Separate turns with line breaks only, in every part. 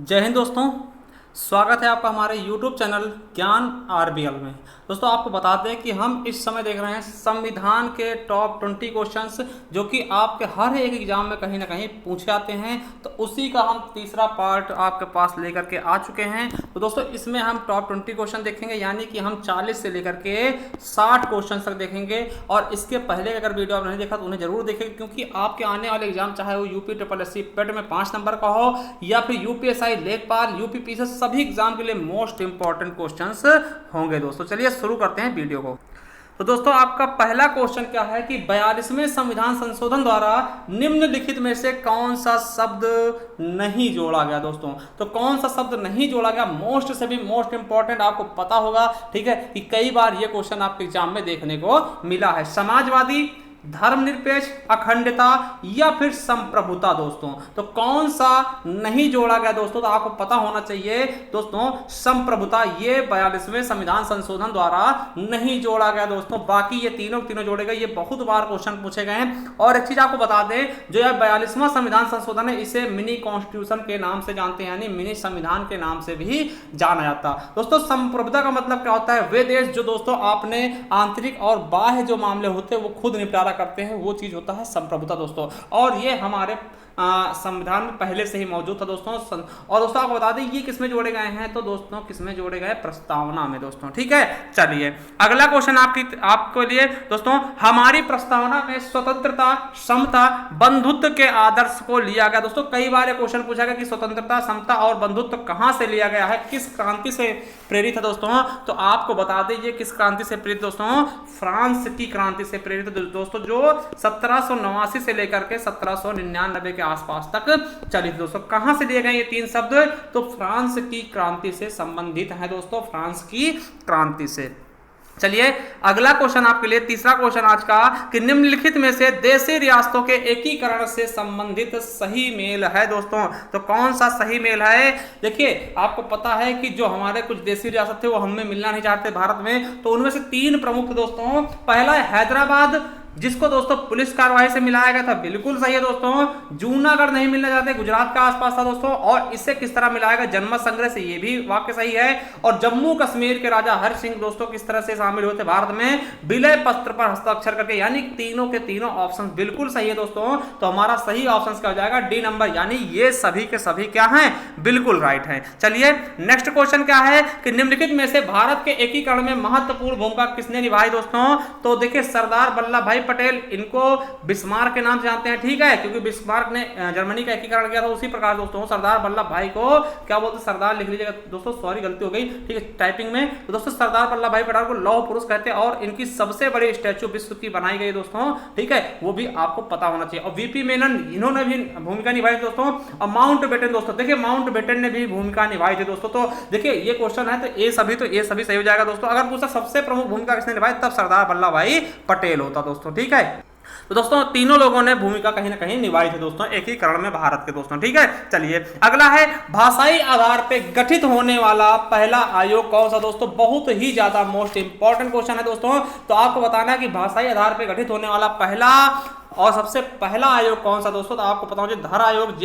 जय हिंद दोस्तों। स्वागत है आपका हमारे YouTube चैनल ज्ञान आरबीएल में। दोस्तों आपको बता दें कि हम इस समय देख रहे हैं संविधान के टॉप 20 क्वेश्चंस जो कि आपके हर एक एग्जाम में कहीं ना कहीं पूछे जाते हैं। तो उसी का हम तीसरा पार्ट आपके पास लेकर के आ चुके हैं। तो दोस्तों इसमें हम टॉप 20 क्वेश्चन देखेंगे, यानी कि हम 40 से लेकर के 60 क्वेश्चन तक देखेंगे। और इसके पहले अगर वीडियो आप नहीं देखा तो उन्हें जरूर देखेंगे, क्योंकि आपके आने वाले एग्जाम चाहे वो यूपी ट्रिपल एस सी पेट में 5 नंबर का हो या फिर यूपीएसआई लेखपाल यूपीपीएससी, सभी एग्जाम के लिए मोस्ट इंपॉर्टेंट क्वेश्चंस होंगे। दोस्तों चलिए शुरू करते हैं वीडियो को। तो दोस्तों आपका पहला क्वेश्चन क्या है कि 42वें संविधान संशोधन द्वारा निम्नलिखित में से कौन सा शब्द नहीं जोड़ा गया। दोस्तों तो कौन सा शब्द नहीं जोड़ा गया, मोस्ट से भी मोस्ट इंपॉर्टेंट आपको पता होगा, ठीक है, कि कई बार ये क्वेश्चन आपके एग्जाम में देखने को मिला है। समाजवादी, धर्मनिरपेक्ष, अखंडता या फिर संप्रभुता। दोस्तों तो कौन सा नहीं जोड़ा गया दोस्तों, तो आपको पता होना चाहिए दोस्तों संप्रभुता, ये 42वें संविधान संशोधन द्वारा नहीं जोड़ा गया। दोस्तों बाकी ये तीनों जोड़े गए, ये बहुत बार क्वेश्चन पूछे गए हैं। और एक चीज आपको बता दें, जो यह 42वां संविधान संशोधन है इसे मिनी कॉन्स्टिट्यूशन के नाम से जानते हैं, यानी मिनी संविधान के नाम से भी जाना जाता है। दोस्तों संप्रभुता का मतलब क्या होता है, वे देश जो दोस्तों आपने आंतरिक और बाह्य जो मामले होते हैं वो खुद निपटारा करते हैं, वो चीज होता है संप्रभुता दोस्तों। और ये हमारे संविधान में पहले से ही मौजूद था दोस्तों। और दोस्तों आपको बता दें ये किसमें जोड़े गए हैं, तो दोस्तों किसमें जोड़े गए, प्रस्तावना में दोस्तों, ठीक है। चलिए अगला क्वेश्चन आपको लिए दोस्तों, हमारी प्रस्तावना में स्वतंत्रता, समता, बंधुत्व के आदर्श को लिया गया। दोस्तों कई बार ये क्वेश्चन पूछा गया कि स्वतंत्रता, समता और बंधुत्व कहां से लिया गया है, किस क्रांति से प्रेरित है। दोस्तों तो आपको बता दें ये किस क्रांति से प्रेरित, दोस्तों फ्रांस की क्रांति से प्रेरित दोस्तों, जो 1789 से लेकर के 1799 के आसपास तक चली थी। दोस्तों कहां से लिए गए ये तीन शब्द, तो फ्रांस की क्रांति से संबंधित है दोस्तों, फ्रांस की क्रांति से। चलिए अगला क्वेश्चन आपके लिए, तीसरा क्वेश्चन आज का, कि निम्नलिखित में से देशी रियासतों के एकीकरण से संबंधित सही मेल है। दोस्तों तो कौन सा सही मेल है, देखिए आपको पता है कि जो हमारे कुछ देशी रियासत थे वो हमें मिलना नहीं चाहते भारत में, तो उनमें से 3 प्रमुख दोस्तों। पहला है हैदराबाद, जिसको दोस्तों पुलिस कार्रवाई से मिलाया गया था, बिल्कुल सही है दोस्तों। जूनागढ़ नहीं मिलना चाहते, गुजरात का आसपास था दोस्तों। और इससे किस तरह मिलाया गया, जनमत संग्रह से, ये भी वाक्य सही है। और जम्मू कश्मीर के राजा हरि सिंह दोस्तों किस तरह से शामिल हुए थे भारत में, विलय पत्र पर हस्ताक्षर करके, यानी तीनों के तीनों ऑप्शन बिल्कुल सही है दोस्तों। तो हमारा सही ऑप्शन क्या हो जाएगा, डी नंबर, यानी ये सभी के सभी क्या हैं, बिल्कुल राइट है। चलिए नेक्स्ट क्वेश्चन क्या है कि निम्नलिखित में से भारत के एकीकरण में महत्वपूर्ण भूमिका किसने निभाई। दोस्तों तो देखिए सरदार वल्लभ भाई पटेल, इनको बिस्मार्क के नाम से जानते हैं, ठीक है, क्योंकि बिस्मार्क ने जर्मनी का एकीकरण किया था। उसी प्रकार दोस्तों सरदार वल्लभ भाई को क्या बोलते हैं, सरदार लिख लीजिएगा दोस्तों, सॉरी गलती हो गई, ठीक है टाइपिंग में। तो दोस्तों सरदार वल्लभ भाई पटेल को लौह पुरुष कहते हैं, और इनकी सबसे बड़ी स्टैच्यू विश्व की बनाई गई दोस्तों, ठीक है, वो भी आपको पता होना चाहिए। और वीपी मेनन, इन्होंने भी भूमिका निभाई दोस्तों। और माउंट बेटन दोस्तों, देखिए माउंट बेटन ने भी भूमिका निभाई थी दोस्तों। तो देखिए ये क्वेश्चन है तो ये सभी सही हो जाएगा दोस्तों। अगर पूछा सबसे प्रमुख भूमिका किसने निभाई, तब सरदार वल्लभ भाई पटेल होता दोस्तों, ठीक है। तो दोस्तों तीनों लोगों ने भूमिका कहीं ना कहीं निभाई थी दोस्तों एकीकरण में भारत के दोस्तों, ठीक है। चलिए अगला है, भाषाई आधार पे गठित होने वाला पहला आयोग कौन सा। दोस्तों बहुत ही ज्यादा मोस्ट इंपॉर्टेंट क्वेश्चन है दोस्तों। तो आपको बताना है कि भाषाई आधार पे गठित होने वाला पहला और सबसे पहला आयोग कौन सा। दोस्तों तो आपको पता होना चाहिए धर आयोग,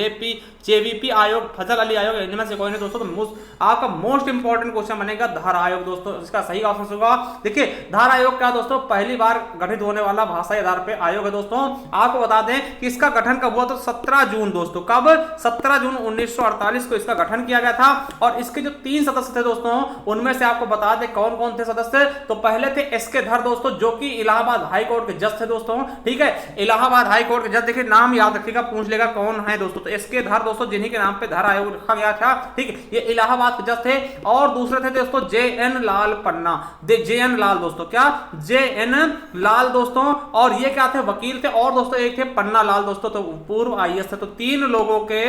जेवीपी आयोग, फजल अली आयोग, इनमें से कोई नहीं दोस्तों। तो आपका मोस्ट इंपॉर्टेंट क्वेश्चन बनेगा धर आयोग दोस्तों, इसका सही ऑप्शन होगा। देखिए धर आयोग क्या दोस्तों, पहली बार गठित होने वाला भाषाई आधार पे आयोग है दोस्तों। आपको बता दें कि इसका गठन कब हुआ, तो 17 जून दोस्तों, कब 17 जून 1948 को इसका गठन किया गया था। और इसके जो 3 सदस्य थे दोस्तों, उनमें से आपको बता दें कौन कौन थे सदस्य। तो पहले थे एसके धर दोस्तों, जो कि इलाहाबाद हाईकोर्ट के जज थे दोस्तों, ठीक है, इलाहाबाद हाई कोर्ट के जज। देखिए नाम याद रखिएगा, पूछ लेगा कौन है दोस्तों, तो इसके धर दोस्तों, जिन्हीं के नाम पे धर आयोग रखा गया था, ठीक है, ये इलाहाबाद के जज थे। और दूसरे थे दोस्तों JN लाल पन्ना, JN लाल दोस्तों, क्या JN लाल दोस्तों, और ये क्या थे, वकील थे। और दोस्तों एक थे पन्ना लाल दोस्तों, तो पूर्व IAS थे। तो 3 लोगों के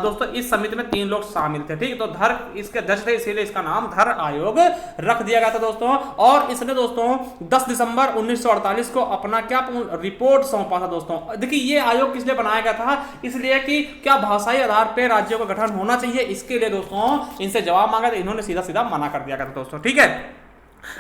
दोस्तों इस समिति में 3 लोग शामिल थे, ठीक है। तो धर इसके जज थे, इसीलिए इसका नाम धर आयोग रख दिया गया था दोस्तों। और इसने दोस्तों 10 दिसंबर 1948 को अपना क्या रिपोर्ट सौंपा था दोस्तों। देखिए ये आयोग किस लिए बनाया गया था, इसलिए कि क्या भाषाई आधार पे राज्यों का गठन होना चाहिए, इसके लिए दोस्तों इनसे जवाब मांगा तो इन्होंने सीधा सीधा मना कर दिया गया था दोस्तों, ठीक है।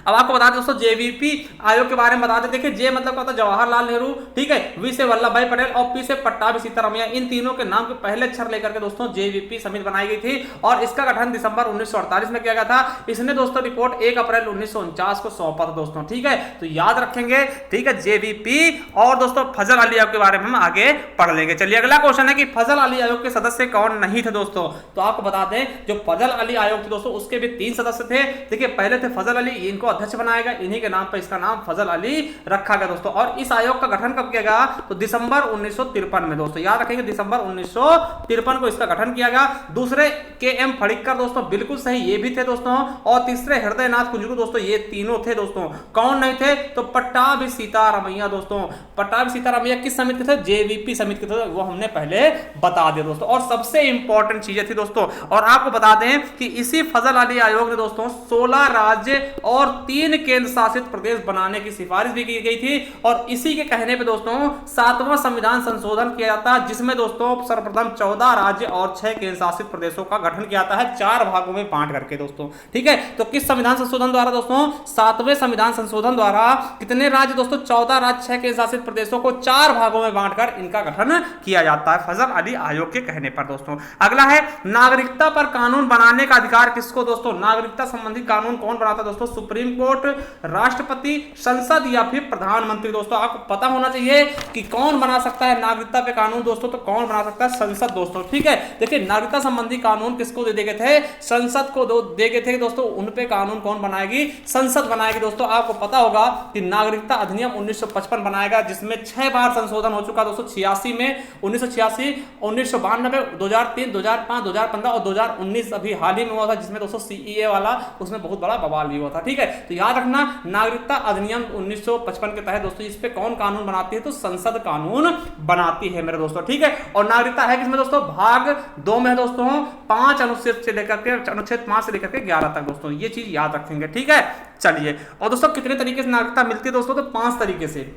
अब आपको बता दें दोस्तों जेवीपी आयोग के बारे में बता दें। देखिए जे मतलब क्या होता है जवाहरलाल नेहरू, ठीक है, वी से वल्लभ भाई पटेल और पी से पट्टाभी सीतारामैया, इन तीनों के नाम के पहले अक्षर लेकर के दोस्तों जेवीपी समिति बनाई गई थी और इसका गठन दिसंबर 1948 में किया गया था। इसने दोस्तों रिपोर्ट 1 अप्रैल 1949 को सौंपा था दोस्तों, ठीक है, तो याद रखेंगे, ठीक है, जेवीपी। और दोस्तों फजल अली आयोग के बारे में हम आगे पढ़ लेंगे। चलिए अगला क्वेश्चन है कि फजल अली आयोग के सदस्य कौन नहीं थे दोस्तों। तो आपको बता दें जो फजल अली आयोग थे दोस्तों उसके भी 3 सदस्य थे। देखिए पहले थे फजल अली, इनको अध्यक्ष बनाया गया, इन्हीं के नाम पर इसका नाम फजल अली रखा गया दोस्तों। और इस आयोग का गठन कब किया गया, तो दिसंबर 1953 में दोस्तों, याद रखेंगे दिसंबर 1953 को इसका गठन किया गया। दूसरे के एम फड़िक्कर दोस्तों बिल्कुल सही, ये भी थे दोस्तों। और तीसरे हृदयनाथ कुंजरू दोस्तों, ये तीनों थे दोस्तों। कौन नहीं थे, तो पट्टाभी सीतारामैया दोस्तों। पट्टाभी सीतारामैया किस समिति थे, जेवीपी समिति थे, वो हमने पहले बता दिया दोस्तों। और सबसे इंपॉर्टेंट चीजें थी दोस्तों, और आपको बता दें कि इसी फजल अली आयोग ने दोस्तों 16 राज्य और 3 केंद्र शासित प्रदेश बनाने की सिफारिश भी की गई थी। और इसी के कहने पे दोस्तों 7वां संविधान संशोधन किया जाता है, जिसमें दोस्तों सर्वप्रथम 14 राज्य और 6 केंद्र शासित प्रदेशों का गठन किया जाता है 4 भागों में बांट करके दोस्तों, ठीक है। तो किस संविधान संशोधन द्वारा दोस्तों, 7वें संविधान संशोधन द्वारा कितने राज्य दोस्तों, 14 राज्य 6 केंद्र शासित प्रदेशों को 4 भागों में बांटकर इनका गठन किया जाता है फजल अली आयोग के कहने पर दोस्तों। अगला है नागरिकता पर कानून बनाने का अधिकार किसको दोस्तों, नागरिकता संबंधी कानून कौन बनाता है दोस्तों, सुप्रीम कोर्ट, राष्ट्रपति, संसद या फिर प्रधानमंत्री दोस्तों। आपको पता होना चाहिए कि कौन बना सकता है नागरिकता पे कानून दोस्तों, तो कौन बना सकता है, संसद दोस्तों, ठीक है। देखिए नागरिकता संबंधी कानून किसको दे गए थे, संसद को दे गए थे दोस्तों। उन पे कानून कौन बनाएगी, संसद बनाएगी दोस्तों। आपको पता होगा कि नागरिकता अधिनियम 1955 बनाएगा, जिसमें 6 बार संशोधन हो चुका दोस्तों, 86 में, 1986, 1992, 2003, 2005, 2015 और 2019 अभी हाल ही में हुआ था, जिसमें दोस्तों सीईए वाला उसमें बहुत बड़ा बवाल भी हुआ था, ठीक है। तो याद रखना नागरिकता अधिनियम 1955 के तहत दोस्तों इस पे कौन कानून बनाती है, तो संसद कानून बनाती है मेरे दोस्तों, ठीक है। और नागरिकता है किसमें दोस्तों, भाग 2 में दोस्तों 5 अनुच्छेद से लेकर के अनुच्छेद 5 से लेकर के 11 तक दोस्तों, ये चीज याद रखेंगे, ठीक है। चलिए और दोस्तों कितने तरीके से नागरिकता मिलती है दोस्तों, तो 5 तरीके से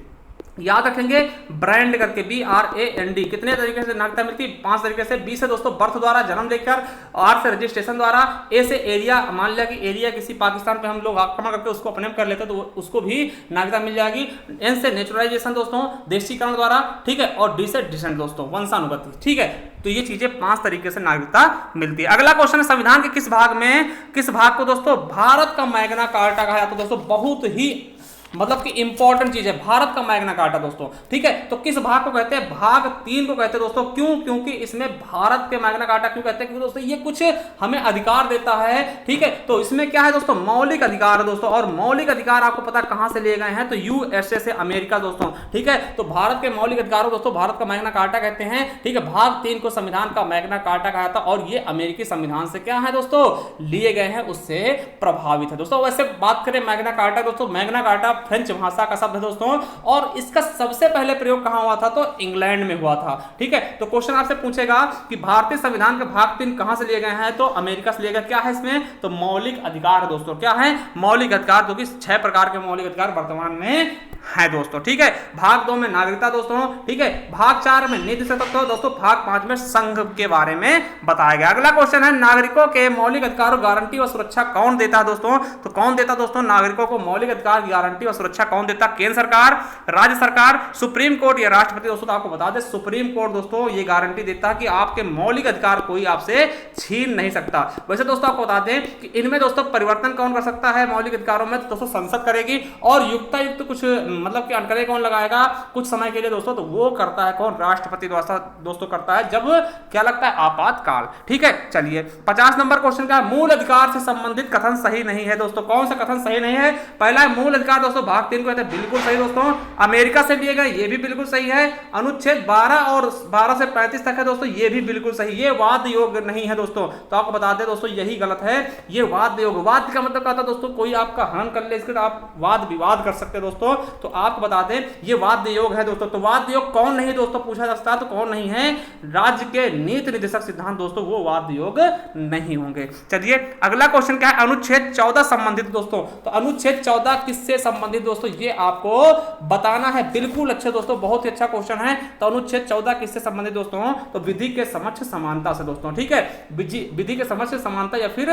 याद रखेंगे, ब्रांड करके BRAND, कितने तरीके से नागरिकता मिलती है, 5 तरीके से। B से दोस्तों बर्थ द्वारा, जन्म देकर। R से रजिस्ट्रेशन द्वारा। A से एरिया, मान लिया कि एरिया किसी पाकिस्तान पे हम लोग आक्रमण करके उसको अपने में कर लेते हैं तो उसको भी नागरिकता मिल जाएगी। N से नेचुरलाइजेशन दोस्तों, देशीकरण द्वारा, ठीक है। और D से डिसेंट दोस्तों, वंशानुगति, ठीक है। तो ये चीजें 5 तरीके से नागरिकता मिलती है। अगला क्वेश्चन है संविधान के किस भाग को दोस्तों भारत का मैग्ना कार्टा कहा जाता है दोस्तों, बहुत ही मतलब कि इंपॉर्टेंट चीज है भारत का मैग्ना कार्टा दोस्तों, ठीक है। तो किस भाग को कहते हैं, भाग 3 को कहते हैं दोस्तों। क्यों, क्योंकि इसमें भारत के मैग्ना कार्टा क्यों कहते हैं, क्योंकि दोस्तों ये कुछ हमें अधिकार देता है, ठीक है। तो इसमें क्या है दोस्तों, मौलिक अधिकार है दोस्तों। और मौलिक अधिकार आपको पता कहां से लिए गए हैं, तो USA से, अमेरिका दोस्तों, ठीक है। तो भारत के मौलिक अधिकारों दोस्तों भारत का मैग्ना कार्टा कहते हैं, ठीक है। भाग 3 को संविधान का मैग्ना कार्टा कहा था और ये अमेरिकी संविधान से क्या है दोस्तों, लिए गए हैं, उससे प्रभावित है दोस्तों। वैसे बात करें मैग्ना कार्टा दोस्तों, मैग्ना कार्टा फ्रेंच भाषा का शब्द है दोस्तों, और इसका सबसे पहले प्रयोग कहां हुआ था, तो इंग्लैंड में हुआ था, ठीक है। तो क्वेश्चन आपसे पूछेगा कि भारतीय संविधान के भाग 3 कहां से लिए गए हैं, तो अमेरिका से लिए गए। क्या है इसमें, तो मौलिक अधिकार दोस्तों, क्या है, मौलिक अधिकार, जो कि 6 प्रकार के मौलिक अधिकार वर्तमान में है दोस्तों, ठीक है। भाग 2 में नागरिकता दोस्तों, ठीक है। भाग 4 में नीति तत्व दोस्तों, भाग 5 में संघ के बारे में बताया गया। अगला क्वेश्चन है नागरिकों के मौलिक अधिकारों गारंटी और सुरक्षा कौन देता है दोस्तों, तो कौन देता दोस्तों नागरिकों को मौलिक अधिकार गारंटी और सुरक्षा कौन देता, केंद्र सरकार, राज्य सरकार, सुप्रीम कोर्ट या राष्ट्रपति दोस्तों। तो आपको बता दें सुप्रीम कोर्ट दोस्तों ये गारंटी देता है कि आपके मौलिक अधिकार कोई आपसे छीन नहीं सकता। वैसे दोस्तों आपको बता दें कि इनमें दोस्तों परिवर्तन कौन कर सकता है मौलिक अधिकारों में, तो दोस्तों संसद करेगी। और युक्तायुक्त कुछ मतलब कि अनकरे कौन लगाएगा कुछ समय के लिए दोस्तों, तो वो करता है कौन, राष्ट्रपति द्वारा दोस्तों करता है, जब क्या लगता है आपातकाल, ठीक है। चलिए 50 नंबर क्वेश्चन का मूल अधिकार से संबंधित कथन सही नहीं है दोस्तों। कौन सा कथन सही नहीं है, पहला है मूल अधिकार दोस्तों भाग 3 को कहते हैं, बिल्कुल सही दोस्तों। अमेरिका से लिए गए, ये भी बिल्कुल सही है। अनुच्छेद 12 और 12 से 35 तक है दोस्तों, ये भी बिल्कुल सही, ये वाद योग्य नहीं है दोस्तों। तो आपको बता दें दोस्तों यही गलत है, ये वाद योग्य। वाद का मतलब क्या था दोस्तों, कोई आपका हनन कर ले, इसके आप वाद विवाद कर सकते हैं दोस्तों। तो आपको बता दें ये वाद्य योग है दोस्तों। तो वाद्य योग कौन नहीं दोस्तों पूछा जा सकता, तो कौन नहीं है, राज्य के नीति निर्देशक सिद्धांत दोस्तों, वो वाद्य योग नहीं होंगे। चलिए अगला क्वेश्चन क्या है, अनुच्छेद 14 संबंधित दोस्तों। तो अनुच्छेद 14 किससे संबंधित संबंधित दोस्तों ये आपको बताना है। बिल्कुल अच्छे दोस्तों, बहुत ही अच्छा क्वेश्चन है। तो अनुच्छेद 14 किससे संबंधित दोस्तों? तो विधि के समक्ष समानता से दोस्तों, ठीक है। विधि के समक्ष समानता या फिर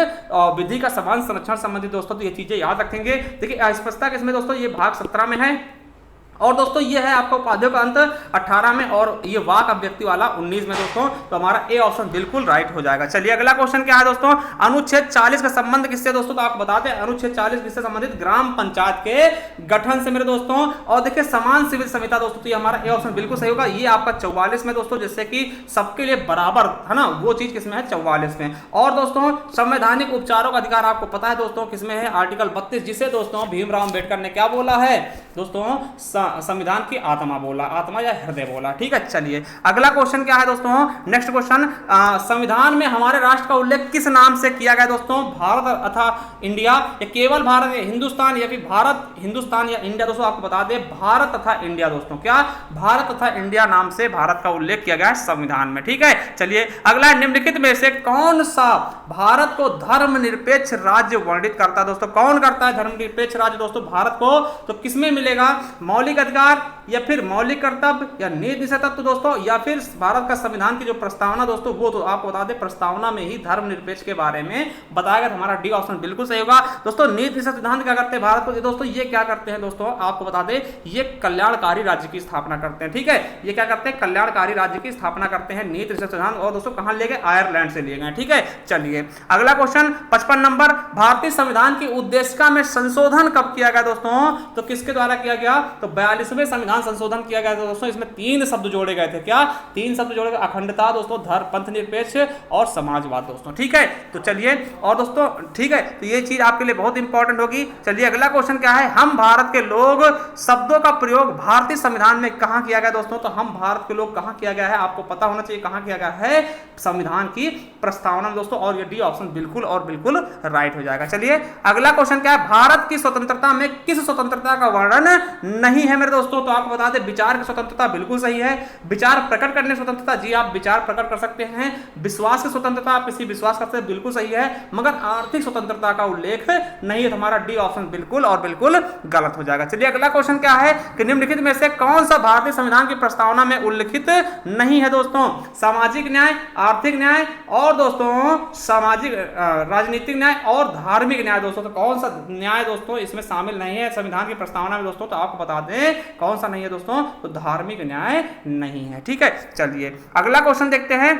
विधि का समान संरक्षण संबंधित दोस्तों, तो ये चीजें याद रखेंगे। देखिए अस्पष्टता किसमें दोस्तों? ये भाग 17 में है। और दोस्तों ये है आपका उपाधियों का अंत 18 में और ये वाक अभिव्यक्ति वाला 19 में दोस्तों। तो हमारा ए ऑप्शन बिल्कुल राइट हो जाएगा। चलिए अगला क्वेश्चन क्या है दोस्तों? अनुच्छेद 40 का संबंध किससे दोस्तों? तो आपको बताते हैं अनुच्छेद 40 किससे संबंधित? ग्राम पंचायत के गठन से मेरे दोस्तों। और देखिए समान सिविल संहिता दोस्तों, तो ये हमारा ए ऑप्शन बिल्कुल सही होगा। ये आपका 44 में दोस्तों, जिससे कि सबके लिए बराबर है ना, वो चीज किसमें है? 44 में। और दोस्तों संवैधानिक उपचारों का अधिकार आपको पता है दोस्तों किसमें है? आर्टिकल 32, जिसे दोस्तों भीमराव अंबेडकर ने क्या बोला है दोस्तों? संविधान की आत्मा बोला, आत्मा या हृदय बोला, ठीक है। चलिए अगला क्वेश्चन क्या है दोस्तों? नेक्स्ट क्वेश्चन, संविधान में हमारे राष्ट्र का उल्लेख किस नाम से किया गया दोस्तों? भारत अथा इंडिया, या केवल भारत या हिंदुस्तान, या फिर भारत हिंदुस्तान या इंडिया? दोस्तों आपको बता दें भारत तथा इंडिया दोस्तों। क्या? भारत तथा इंडिया नाम से भारत का उल्लेख किया गया है संविधान में, ठीक है। चलिए अगला, निम्नलिखित में से कौन सा भारत को धर्मनिरपेक्ष राज्य वर्णित करता है दोस्तों? कौन करता है धर्मनिरपेक्ष राज्य दोस्तों भारत को? तो किसमें मिलेगा? मौलिक अधिकार या फिर मौलिक कर्तव्य या नीति निषेध तत्व दोस्तों, या फिर भारत का संविधान की जो प्रस्तावना दोस्तों, वो तो आपको बता दें प्रस्तावना में ही धर्मनिरपेक्ष के बारे में बताया गया। हमारा डी ऑप्शन बिल्कुल सही होगा दोस्तों। नीति निषेध सिद्धांत क्या करते हैं भारत को दोस्तों? ये क्या करते हैं दोस्तों? आपको बता दें ये कल्याणकारी राज्य की स्थापना करते हैं, ठीक है। ये क्या करते हैं? कल्याणकारी राज्य की स्थापना करते हैं। नीति निषेध सिद्धांत और दोस्तों कहां लिए गए? आयरलैंड से लिए गए, ठीक है। चलिए अगला क्वेश्चन 55 नंबर, भारतीय संविधान की उद्देशिका में संशोधन कब किया गया दोस्तों? तो किसके द्वारा किया गया? तो 42वें संविधान संशोधन किया गया था दोस्तों। इसमें 3 शब्द जोड़े गए थे। क्या? 3 शब्द जोड़े गए, अखंडता दोस्तों, धर्म पंथ निरपेक्ष और समाजवाद दोस्तों, ठीक है। तो चलिए और दोस्तों ठीक है, तो ये चीज आपके लिए बहुत इंपॉर्टेंट होगी। चलिए अगला क्वेश्चन क्या है? हम भारत के लोग शब्दों का प्रयोग भारतीय संविधान में कहां किया गया दोस्तों? तो हम भारत के लोग कहां किया गया है? आपको पता होना चाहिए कहां किया गया है? संविधान की प्रस्तावना में दोस्तों। और ये डी ऑप्शन बिल्कुल और बिल्कुल राइट हो जाएगा। चलिए अगला क्वेश्चन क्या है? भारत की स्वतंत्रता में किस स्वतंत्रता का वर्णन नहीं है मेरे दोस्तों? तो आपको बता दें विचार की स्वतंत्रता बिल्कुल सही है। विचार प्रकट करने की स्वतंत्रता, जी आप विचार प्रकट कर सकते हैं। विश्वास की स्वतंत्रता, आप किसी विश्वास करते हैं, बिल्कुल सही है। मगर आर्थिक स्वतंत्रता का उल्लेख नहीं है। हमारा डी ऑप्शन बिल्कुल और बिल्कुल गलत हो जाएगा। चलिए अगला क्वेश्चन क्या है कि निम्नलिखित में से कौन सा भारतीय संविधान की प्रस्तावना में उल्लिखित नहीं है दोस्तों? सामाजिक न्याय, आर्थिक न्याय और दोस्तों सामाजिक राजनीतिक न्याय और धार्मिक न्याय दोस्तों। तो कौन सा न्याय दोस्तों इसमें शामिल नहीं है संविधान की प्रस्तावना में दोस्तों? तो आपको बता दें कौन सा नहीं है दोस्तों? तो धार्मिक न्याय नहीं है, ठीक है। चलिए अगला क्वेश्चन देखते हैं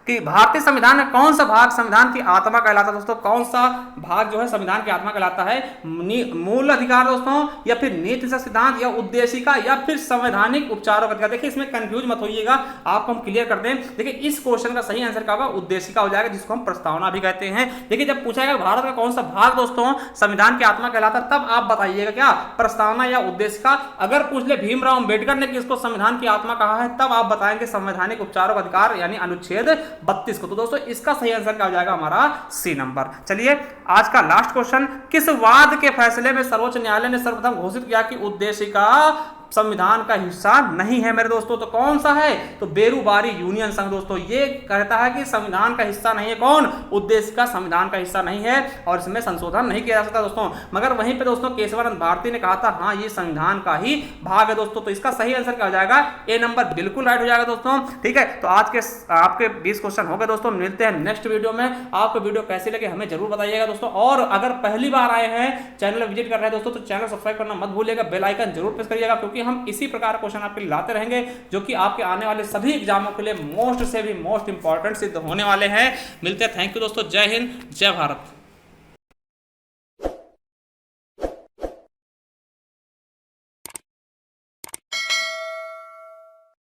कि भारतीय संविधान में कौन सा भाग संविधान की आत्मा कहलाता है दोस्तों? कौन सा भाग जो है संविधान की आत्मा कहलाता है? मूल अधिकार दोस्तों, या फिर नीति निषेध सिद्धांत, या उद्देशिका, या फिर संवैधानिक उपचारों का अधिकार? देखिए इसमें कंफ्यूज मत होइएगा, आपको हम क्लियर कर दें। देखिए इस क्वेश्चन का सही आंसर क्या होगा? उद्देशिका हो जाएगा, जिसको हम प्रस्तावना भी कहते हैं। देखिए जब पूछा जाएगा भारत का कौन सा भाग दोस्तों संविधान की आत्मा कहलाता है, तब आप बताइएगा क्या प्रस्तावना या उद्देशिका। अगर पूछ ले भीमराव अंबेडकर ने किसको संविधान की आत्मा कहा है, तब आप बताएंगे संवैधानिक उपचारों का अधिकार यानी अनुच्छेद 32 को। तो दोस्तों इसका सही आंसर क्या हो जाएगा? हमारा सी नंबर। चलिए आज का लास्ट क्वेश्चन, किस वाद के फैसले में सर्वोच्च न्यायालय ने सर्वप्रथम घोषित किया कि उद्देशिका संविधान का हिस्सा नहीं है मेरे दोस्तों? तो कौन सा है? तो बेरूबारी यूनियन संघ दोस्तों ये कहता है कि संविधान का हिस्सा नहीं है। कौन? उद्देशिका संविधान का हिस्सा नहीं है और इसमें संशोधन नहीं किया जा सकता दोस्तों। मगर वहीं पे दोस्तों केशवानंद भारती ने कहा था हाँ ये संविधान का ही भाग है दोस्तों। तो इसका सही आंसर क्या हो जाएगा? ए नंबर बिल्कुल राइट हो जाएगा दोस्तों, ठीक है। तो आज के आपके 20 क्वेश्चन हो गए दोस्तों। मिलते हैं नेक्स्ट वीडियो में। आपको वीडियो कैसी लगे हमें जरूर बताइएगा दोस्तों। और अगर पहली बार आए हैं, चैनल विजिट कर रहे हैं दोस्तों, तो चैनल सब्सक्राइब करना मत भूलिएगा, बेल आइकन जरूर प्रेस करिएगा, क्योंकि हम इसी प्रकार क्वेश्चन आपके लिए लाते रहेंगे जो कि आपके आने वाले सभी एग्जामों के लिए मोस्ट से भी मोस्ट इंपॉर्टेंट सिद्ध होने वाले हैं। मिलते हैं, थैंक यू दोस्तों। जय हिंद, जय भारत।